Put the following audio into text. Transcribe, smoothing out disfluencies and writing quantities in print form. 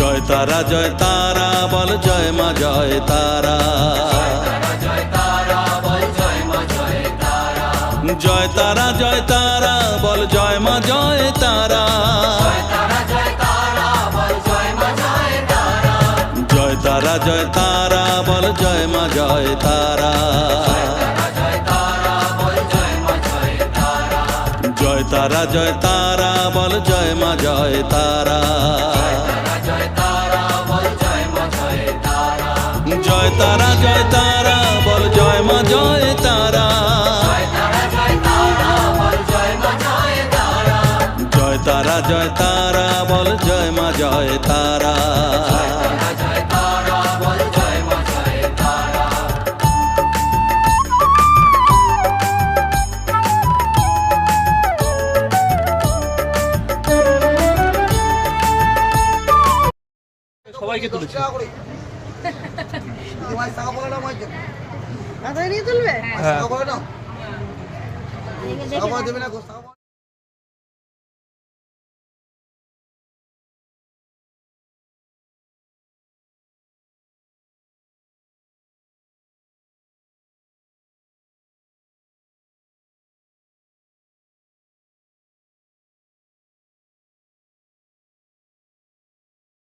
জয় তারা বল জয় মা জয় তারা। জয় তারা বল জয় মা জয় তারা। জয় তারা বল জয় মা জয় তারা। জয় তারা বল জয় মা জয় তারা। জয় তারা বল জয় মা জয় তারা। জয় তারা বল জয় মা জয় তারা। সবাইকে তুলেছি। মাথায় নিয়ে তুলবে? হ্যাঁ।